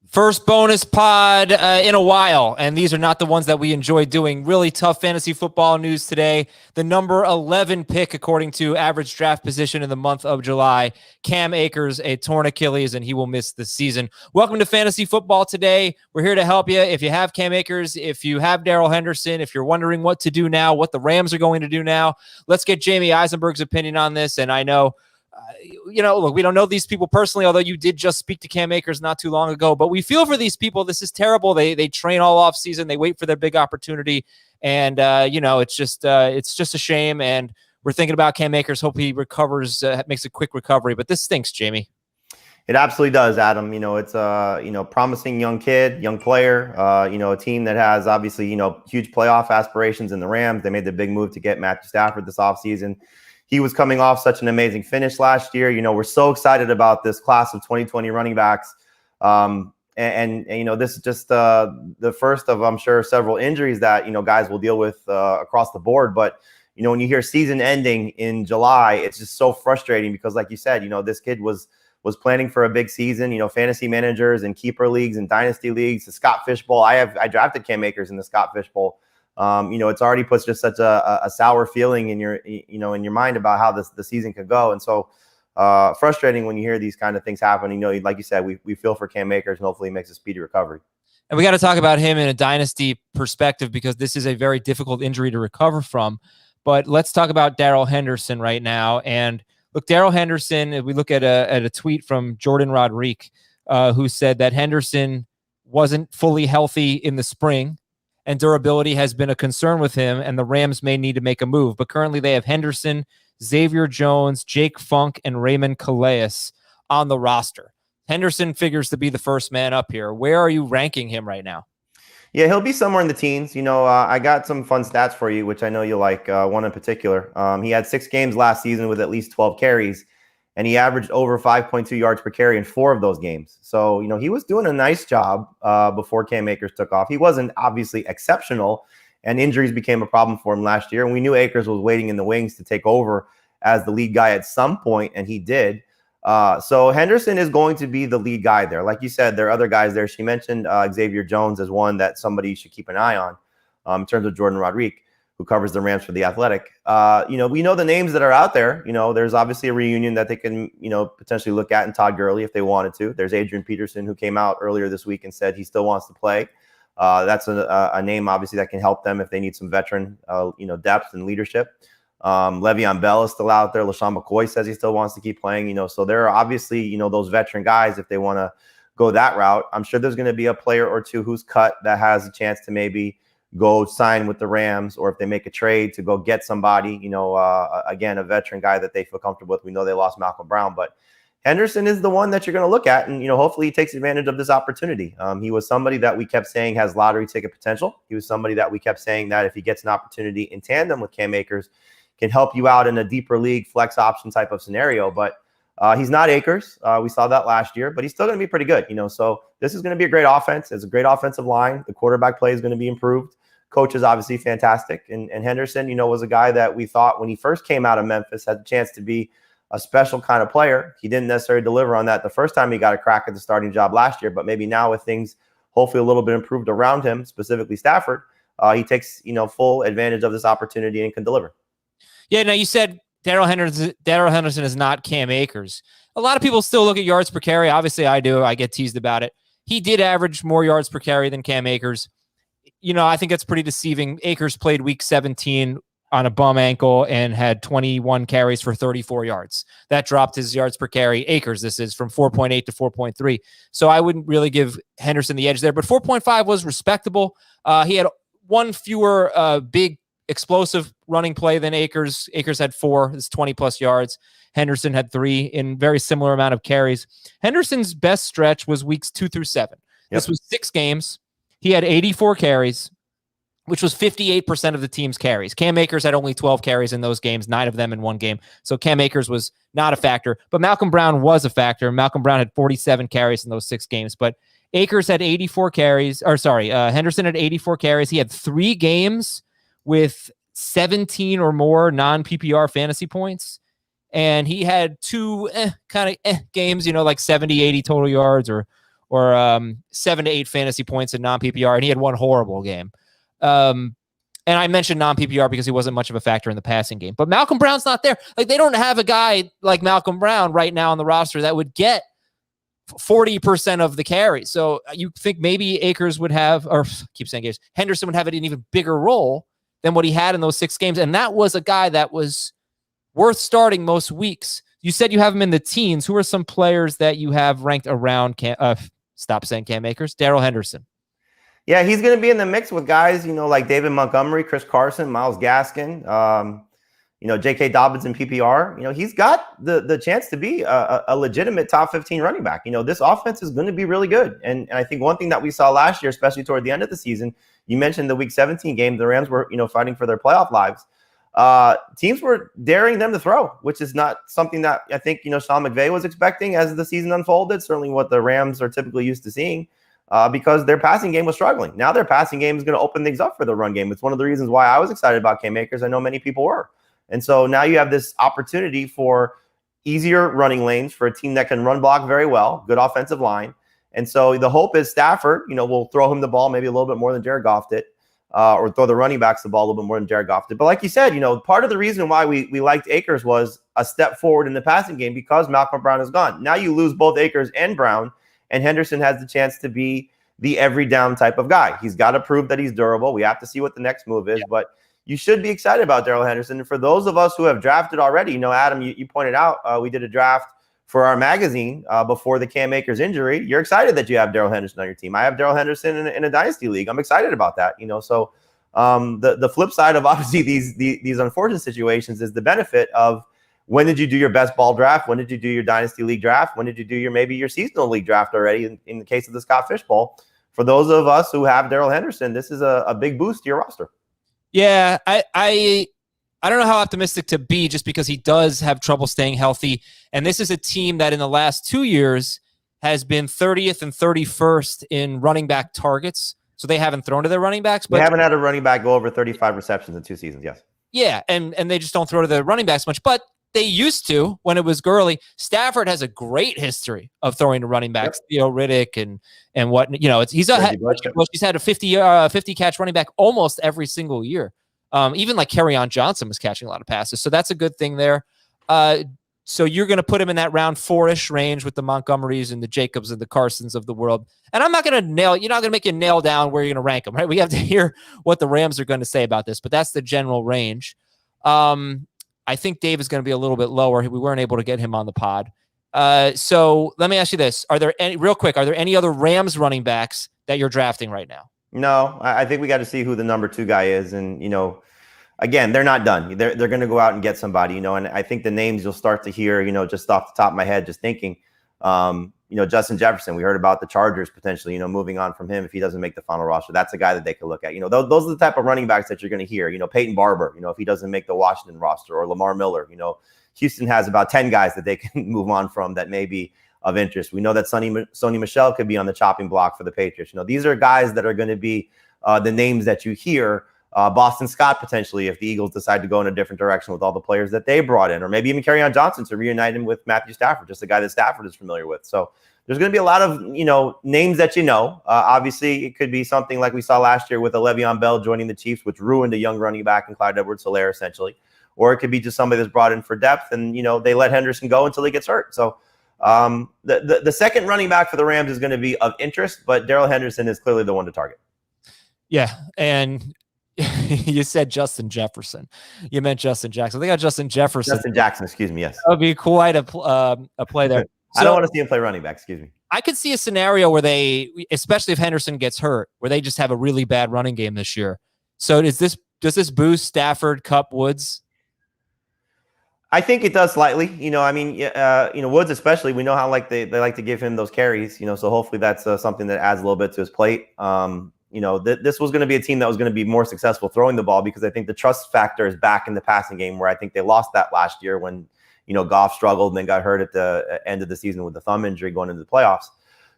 First bonus pod in a while, and these are not the ones that we enjoy doing. Really tough fantasy football news today. The number 11 pick, according to average draft position in the month of July, Cam Akers, a torn Achilles, and he will miss the season. Welcome to Fantasy Football today. We're here to help you. If you have Cam Akers, if you have Darrell Henderson, if you're wondering what to do now, what the Rams are going to do now, let's get Jamie Eisenberg's opinion on this. And I know look, we don't know these people personally, although you did just speak to Cam Akers not too long ago, but we feel for these people. This is terrible. They train all off season. They wait for their big opportunity. And, it's just a shame. And we're thinking about Cam Akers. Hope he recovers, makes a quick recovery, but this stinks, Jamie. It absolutely does, Adam. It's a, promising young kid, young player, a team that has obviously, huge playoff aspirations in the Rams. They made the big move to get Matthew Stafford this offseason. He was coming off such an amazing finish last year. We're so excited about this class of 2020 running backs. And this is just the first of, I'm sure, several injuries that, guys will deal with across the board. But, when you hear season ending in July, it's just so frustrating because, like you said, this kid was planning for a big season. Fantasy managers and keeper leagues and dynasty leagues, the Scott Fish Bowl. I drafted Cam Akers in the Scott Fish Bowl. It's already puts just such a sour feeling in your mind about how the season could go. And so frustrating when you hear these kind of things happen. Like you said, we feel for Cam Akers and hopefully he makes a speedy recovery. And we got to talk about him in a dynasty perspective because this is a very difficult injury to recover from. But let's talk about Darrell Henderson right now. And look, Darrell Henderson, if we look at a tweet from Jordan Rodrigue, who said that Henderson wasn't fully healthy in the spring, and durability has been a concern with him, and the Rams may need to make a move. But currently they have Henderson, Xavier Jones, Jake Funk, and Raymond Calais on the roster. Henderson figures to be the first man up here. Where are you ranking him right now? Yeah, he'll be somewhere in the teens. I got some fun stats for you, which I know you like, one in particular. He had 6 games last season with at least 12 carries. And he averaged over 5.2 yards per carry in 4 of those games. So, he was doing a nice job before Cam Akers took off. He wasn't obviously exceptional, and injuries became a problem for him last year. And we knew Akers was waiting in the wings to take over as the lead guy at some point, and he did. So Henderson is going to be the lead guy there. Like you said, there are other guys there. She mentioned Xavier Jones as one that somebody should keep an eye on in terms of Jordan Rodrigue, who covers the Rams for The Athletic. We know the names that are out there. There's obviously a reunion that they can, potentially look at in Todd Gurley if they wanted to. There's Adrian Peterson, who came out earlier this week and said he still wants to play. That's a name, obviously, that can help them if they need some veteran, depth and leadership. Le'Veon Bell is still out there. LaShawn McCoy says he still wants to keep playing. So there are obviously, those veteran guys if they want to go that route. I'm sure there's going to be a player or two who's cut that has a chance to maybe go sign with the Rams, or if they make a trade to go get somebody, again, a veteran guy that they feel comfortable with. We know they lost Malcolm Brown, but Henderson is the one that you're going to look at, and, hopefully he takes advantage of this opportunity. He was somebody that we kept saying has lottery ticket potential. He was somebody that we kept saying that if he gets an opportunity in tandem with Cam Akers, can help you out in a deeper league flex option type of scenario. But he's not Akers. We saw that last year, but he's still going to be pretty good. So this is going to be a great offense. It's a great offensive line. The quarterback play is going to be improved. Coach is obviously fantastic. And Henderson, was a guy that we thought when he first came out of Memphis had the chance to be a special kind of player. He didn't necessarily deliver on that the first time he got a crack at the starting job last year, but maybe now with things hopefully a little bit improved around him, specifically Stafford, he takes, full advantage of this opportunity and can deliver. Yeah, now you said Darrell Henderson is not Cam Akers. A lot of people still look at yards per carry. Obviously I do. I get teased about it. He did average more yards per carry than Cam Akers. I think that's pretty deceiving. Akers played week 17 on a bum ankle and had 21 carries for 34 yards. That dropped his yards per carry. Akers, this is from 4.8 to 4.3. So I wouldn't really give Henderson the edge there, but 4.5 was respectable. He had one fewer big explosive running play than Akers. Akers had 4. It's 20 plus yards. Henderson had 3 in very similar amount of carries. Henderson's best stretch was weeks 2 through 7. Yep. This was 6 games. He had 84 carries, which was 58% of the team's carries. Cam Akers had only 12 carries in those games, 9 of them in one game. So Cam Akers was not a factor, but Malcolm Brown was a factor. Malcolm Brown had 47 carries in those 6 games, but Akers had 84 carries, Henderson had 84 carries. He had 3 games with 17 or more non-PPR fantasy points. And he had 2 games, like 70, 80 total yards or or 7 to 8 fantasy points in non-PPR, and he had one horrible game. And I mentioned non-PPR because he wasn't much of a factor in the passing game. But Malcolm Brown's not there. Like, they don't have a guy like Malcolm Brown right now on the roster that would get 40% of the carry. So you think maybe Akers would have, or keep saying Akers, Henderson would have an even bigger role than what he had in those 6 games. And that was a guy that was worth starting most weeks. You said you have him in the teens. Who are some players that you have ranked around stop saying Cam Akers? Darrell Henderson. Yeah, he's going to be in the mix with guys, like David Montgomery, Chris Carson, Myles Gaskin, J.K. Dobbins in PPR. He's got the chance to be a legitimate top 15 running back. This offense is going to be really good. And I think one thing that we saw last year, especially toward the end of the season, you mentioned the Week 17 game, the Rams were, fighting for their playoff lives. Teams were daring them to throw, which is not something that I think, Sean McVay was expecting as the season unfolded, certainly what the Rams are typically used to seeing. Because their passing game was struggling. Now their passing game is going to open things up for the run game. It's one of the reasons why I was excited about Cam Akers. I know many people were. And so now you have this opportunity for easier running lanes for a team that can run block very well, good offensive line. And so the hope is Stafford, will throw him the ball maybe a little bit more than Jared Goff did, or throw the running backs the ball a little bit more than Jared Goff did. But like you said, part of the reason why we liked Akers was a step forward in the passing game because Malcolm Brown is gone. Now you lose both Akers and Brown, and Henderson has the chance to be the every down type of guy. He's got to prove that he's durable. We have to see what the next move is, but you should be excited about Darrell Henderson. And for those of us who have drafted already, Adam, you pointed out, we did a draft for our magazine before the Cam Akers injury. You're excited that you have Darrell Henderson on your team. I have Darrell Henderson in a dynasty league. I'm excited about that. So the flip side of obviously these unfortunate situations is the benefit of, when did you do your best ball draft? When did you do your dynasty league draft? When did you do your seasonal league draft already? In the case of the Scott Fish Bowl, for those of us who have Darrell Henderson, this is a big boost to your roster. Yeah, I don't know how optimistic to be, just because he does have trouble staying healthy. And this is a team that in the last 2 years has been 30th and 31st in running back targets. So they haven't thrown to their running backs. But they haven't had a running back go over 35 receptions in 2 seasons, yes. Yeah, and they just don't throw to the running backs much. But they used to when it was Gurley. Stafford has a great history of throwing to running backs, Theo Riddick and what, he's had a 50 catch running back almost every single year. Even like Kerryon Johnson was catching a lot of passes. So that's a good thing there. So you're going to put him in that round 4-ish range with the Montgomerys and the Jacobs and the Carsons of the world. And I'm not going to you're not going to make you nail down where you're going to rank them, right? We have to hear what the Rams are going to say about this, but that's the general range. I think Dave is going to be a little bit lower. We weren't able to get him on the pod. So let me ask you this. Are there any other Rams running backs that you're drafting right now? No, I think we got to see who the number 2 guy is. And, again, they're not done. They're going to go out and get somebody, and I think the names you'll start to hear, just off the top of my head, just thinking, Justin Jefferson. We heard about the Chargers potentially, moving on from him if he doesn't make the final roster. That's a guy that they could look at. Those are the type of running backs that you're going to hear. Peyton Barber, if he doesn't make the Washington roster, or Lamar Miller. Houston has about 10 guys that they can move on from that may be of interest. We know that Sony Michel could be on the chopping block for the Patriots. These are guys that are going to be the names that you hear. Boston Scott potentially, if the Eagles decide to go in a different direction with all the players that they brought in, or maybe even Kerryon Johnson to reunite him with Matthew Stafford, just a guy that Stafford is familiar with. So there's going to be a lot of names that obviously it could be something like we saw last year with a Le'Veon Bell joining the Chiefs, which ruined a young running back in Clyde Edwards-Helaire essentially, or it could be just somebody that's brought in for depth, and they let Henderson go until he gets hurt. So the second running back for the Rams is going to be of interest, but Darrell Henderson is clearly the one to target. Yeah, and you said Justin Jefferson. You meant Justin Jackson. They got Justin Jefferson. Justin Jackson, excuse me, yes. That would be quite a play there. So, I don't want to see him play running back, excuse me. I could see a scenario where they, especially if Henderson gets hurt, where they just have a really bad running game this year. So does this boost Stafford, Kupp, Woods? I think it does slightly. Woods especially, we know how they like to give him those carries, so hopefully that's something that adds a little bit to his plate. This was going to be a team that was going to be more successful throwing the ball, because I think the trust factor is back in the passing game, where I think they lost that last year when, Goff struggled and then got hurt at the end of the season with the thumb injury going into the playoffs.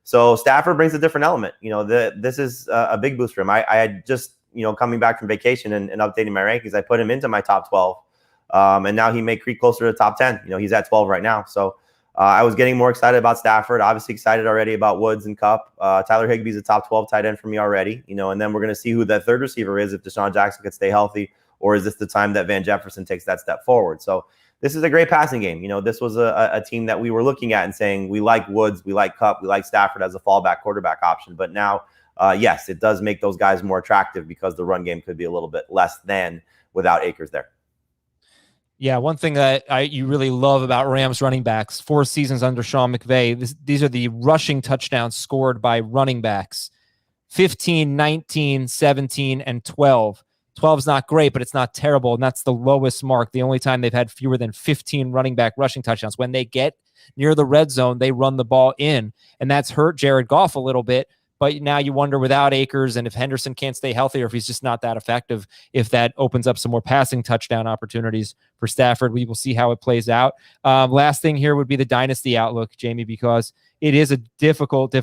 So Stafford brings a different element. This is a big boost for him. I had just, coming back from vacation and updating my rankings, I put him into my top 12. And now he may creep closer to the top 10. He's at 12 right now. So I was getting more excited about Stafford. Obviously excited already about Woods and Cup. Tyler Higbee's a top 12 tight end for me already, and then we're going to see who that third receiver is, if Deshaun Jackson could stay healthy, or is this the time that Van Jefferson takes that step forward? So this is a great passing game. This was a team that we were looking at and saying, we like Woods, we like Cup, we like Stafford as a fallback quarterback option. But now, yes, it does make those guys more attractive because the run game could be a little bit less than without Akers there. Yeah, one thing that you really love about Rams running backs, 4 seasons under Sean McVay, these are the rushing touchdowns scored by running backs. 15, 19, 17, and 12. 12 is not great, but it's not terrible, and that's the lowest mark. The only time they've had fewer than 15 running back rushing touchdowns. When they get near the red zone, they run the ball in, and that's hurt Jared Goff a little bit. But now you wonder, without Akers, and if Henderson can't stay healthy, or if he's just not that effective, if that opens up some more passing touchdown opportunities for Stafford. We will see how it plays out. Last thing here would be the dynasty outlook, Jamie, because it is a difficult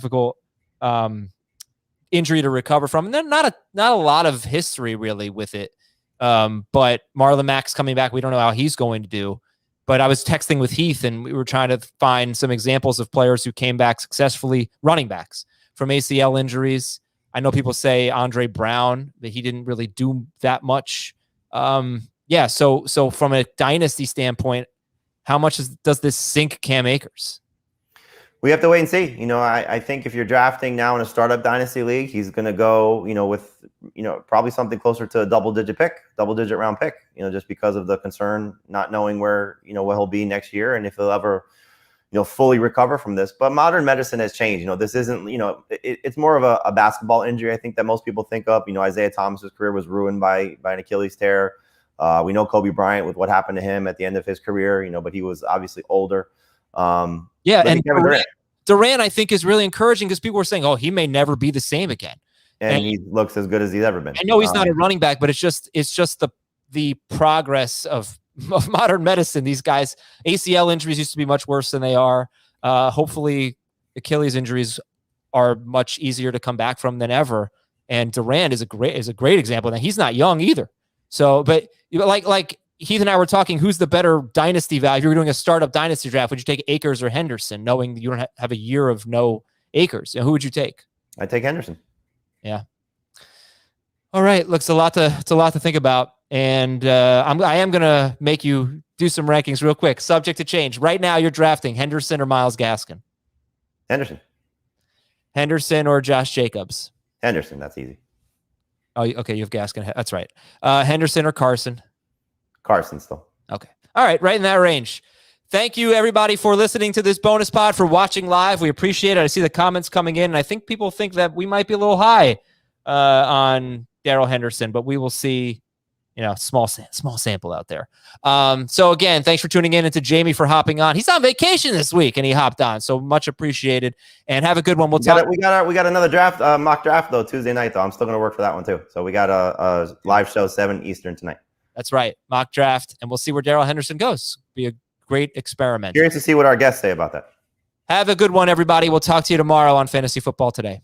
injury to recover from. And then not a lot of history really with it. But Marlon Mack's coming back. We don't know how he's going to do. But I was texting with Heath, and we were trying to find some examples of players who came back successfully, running backs, from ACL injuries. I know people say Andre Brown, that he didn't really do that much. So from a dynasty standpoint, how much does this sink Cam Akers? We have to wait and see. I think if you're drafting now in a startup dynasty league, he's going to go, with, probably something closer to a double-digit round pick, just because of the concern, not knowing where, what he'll be next year and if he'll ever, fully recover from this. But modern medicine has changed. This isn't, it's more of a basketball injury, I think, that most people think of. Isaiah Thomas's career was ruined by an Achilles tear. We know Kobe Bryant with what happened to him at the end of his career, but he was obviously older. And Durant, I think, is really encouraging because people were saying, oh, he may never be the same again. And he looks as good as he's ever been. I know he's not a running back, but it's just the progress of modern medicine. These guys, ACL injuries used to be much worse than they are. Hopefully Achilles injuries are much easier to come back from than ever. And Durant is a great example. Now, he's not young either. So, but like Heath and I were talking, who's the better dynasty value? If you were doing a startup dynasty draft, would you take Akers or Henderson, knowing you don't have a year of no Akers? Who would you take? I'd take Henderson. Yeah. All right. Looks it's a lot to think about. And I am going to make you do some rankings real quick, subject to change. Right now, you're drafting Henderson or Myles Gaskin? Henderson. Henderson or Josh Jacobs? Henderson. That's easy. Oh, okay. You have Gaskin. That's right. Henderson or Carson? Carson still. Okay. All right. Right in that range. Thank you, everybody, for listening to this bonus pod, for watching live. We appreciate it. I see the comments coming in, and I think people think that we might be a little high on Darrell Henderson, but we will see. Small sample out there. So again, thanks for tuning in, and to Jamie for hopping on. He's on vacation this week, and he hopped on, so much appreciated. And have a good one. We got another draft, mock draft though, Tuesday night though. I'm still gonna work for that one too. So we got a live show 7 Eastern tonight. That's right, mock draft, and we'll see where Darrell Henderson goes. Be a great experiment. Curious to see what our guests say about that. Have a good one, everybody. We'll talk to you tomorrow on Fantasy Football Today.